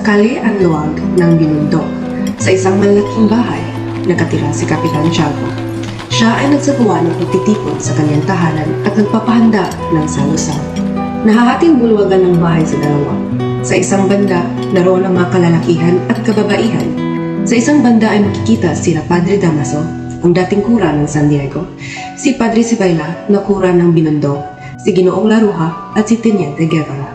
Sakali ang luwag ng binundok. Sa isang malaking bahay, nakatira si Kapitan Tiago. Siya ay nagsagawa ng pagtitipon sa kanyang tahanan at nagpapahanda ng salusan. Nahahating bulwagan ng bahay sa dalawa. Sa isang banda, naroon ang mga kalalakihan at kababaihan. Sa isang banda ay makikita sina Padre Damaso, ang dating kura ng San Diego, si Padre Sibayla na kura ng Binundok, si Ginoong Laruja at si Teniente Guevara.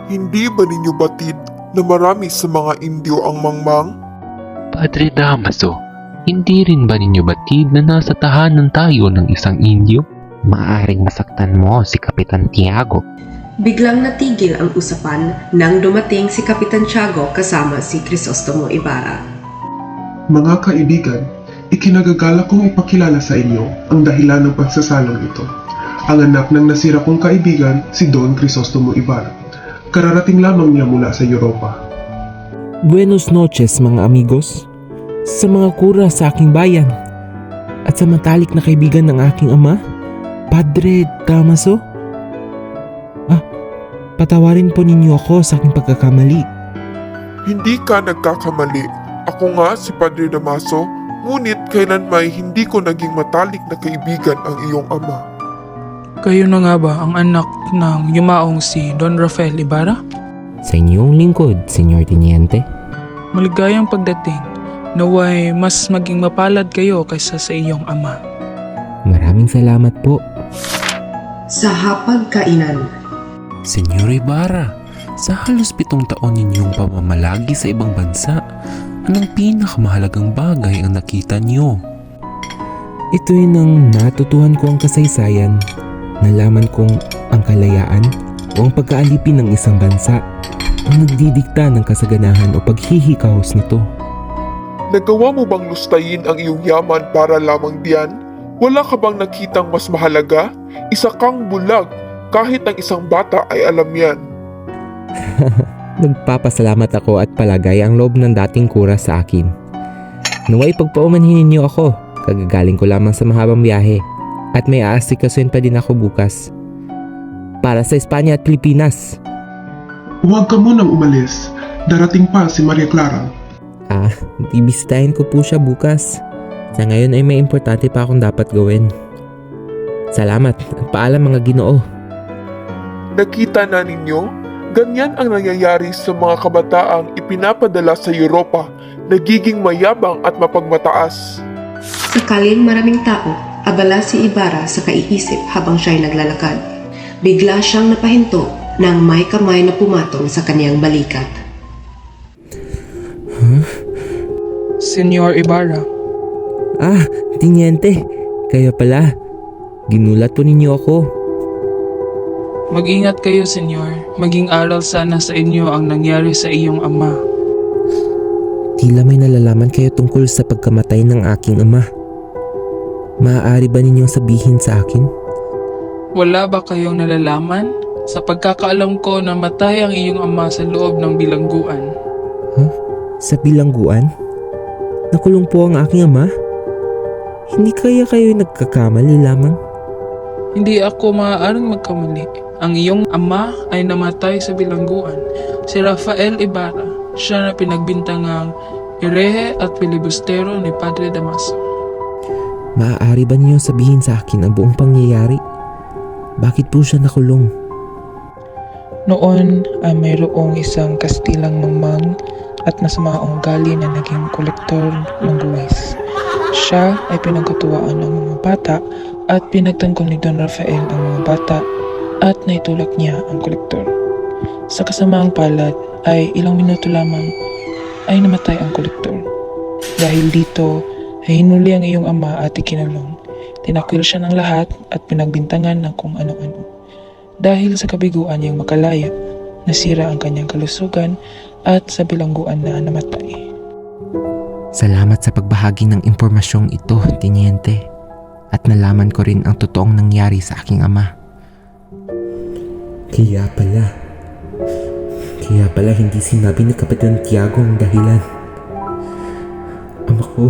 Hindi ba ninyo batid na marami sa mga Indio ang mangmang? Padre Damaso, hindi rin ba ninyo batid na nasa tahanan tayo ng isang Indio? Maaring masaktan mo si Kapitan Tiago. Biglang natigil ang usapan nang dumating si Kapitan Tiago kasama si Crisostomo Ibarra. Mga kaibigan, ikinagagala kong ipakilala sa inyo ang dahilan ng pagsasalong ito. Ang anak ng nasira kong kaibigan, si Don Crisostomo Ibarra. Kararating lamang niya mula sa Europa. Buenos noches mga amigos, sa mga kura sa aking bayan, at sa matalik na kaibigan ng aking ama, Padre Damaso. Patawarin po ninyo ako sa aking pagkakamali. Hindi ka nagkakamali. Ako nga si Padre Damaso, ngunit kailanmay hindi ko naging matalik na kaibigan ang iyong ama. Kayo na nga ba ang anak ng yumaong si Don Rafael Ibarra? Sa inyong lingkod, Senyor Teniente. Maligayang pagdating. Naway mas maging mapalad kayo kaysa sa iyong ama. Maraming salamat po. Sa hapagkainan, Senyor Ibarra, sa halos 7 taon ninyong pamamalagi sa ibang bansa, anong pinakamahalagang bagay ang nakita niyo? Ito'y nang natutuhan ko ang kasaysayan, nalaman kong ang kalayaan o ang pagkaalipin ng isang bansa ang nagdidikta ng kasaganahan o paghihikahos nito. Nagawa mo bang lustayin ang iyong yaman para lamang diyan? Wala ka bang nakitang mas mahalaga? Isa kang bulag, kahit ang isang bata ay alam yan. Nagpapasalamat ako at palagay ang loob ng dating kura sa akin. Naway pagpaumanhin ninyo ako, kagagaling ko lamang sa mahabang biyahe at may aasikasuhin pa din ako bukas para sa Espanya at Pilipinas. Huwag ka munang umalis. Darating pa si Maria Clara. Bibisitahin ko po siya bukas. Sa ngayon ay may importante pa akong dapat gawin. Salamat at paalam mga Ginoo. Nakita na ninyo? Ganyan ang nangyayari sa mga kabataang ipinapadala sa Europa, nagiging mayabang at mapagmataas. sakaling maraming tao, abala si Ibarra sa kaiisip habang siya'y naglalakad. Bigla siyang napahinto nang may kamay na pumatong sa kaniyang balikat. Senyor Ibarra, Teniente, kayo pala. Ginulat po ninyo ako. mag-ingat kayo, senyor. Maging aral sana sa inyo ang nangyari sa iyong ama. Tila may nalalaman kayo tungkol sa pagkamatay ng aking ama. Maaari ba ninyong sabihin sa akin? Wala ba kayong nalalaman? Sa pagkakaalam ko, namatay ang iyong ama sa loob ng bilangguan. Sa bilangguan? Nakulong po ang aking ama? Hindi kaya kayo nagkakamali lamang? Hindi ako maaaring magkamali. Ang iyong ama ay namatay sa bilangguan. Si Rafael Ibarra, siya na pinagbintangang herehe at filibustero ni Padre Damaso. Maaari ba niyo sabihin sa akin ang buong pangyayari? Bakit po siya nakulong? Noon ay mayroong isang Kastilang mangmang at masama ang ugali na naging kolektor ng buwis. Siya ay pinagkatuwaan ng mga bata at pinagtanggol ni Don Rafael ang mga bata at naitulak niya ang kolektor. Sa kasamaang palad ay ilang minuto lamang ay namatay ang kolektor. Dahil dito ay hinuli ang iyong ama at ikinulong. Tinakwil siya ng lahat at pinagbintangan ng kung ano-ano. Dahil sa kabiguan niyang makalaya, nasira ang kanyang kalusugan at sa bilangguan na namatay. Salamat sa pagbahagi ng impormasyong ito, Teniente. At nalaman ko rin ang totoong nangyari sa aking ama. Kaya pala hindi sinabi ni Kapitan Tiago ang dahilan. Ama ko,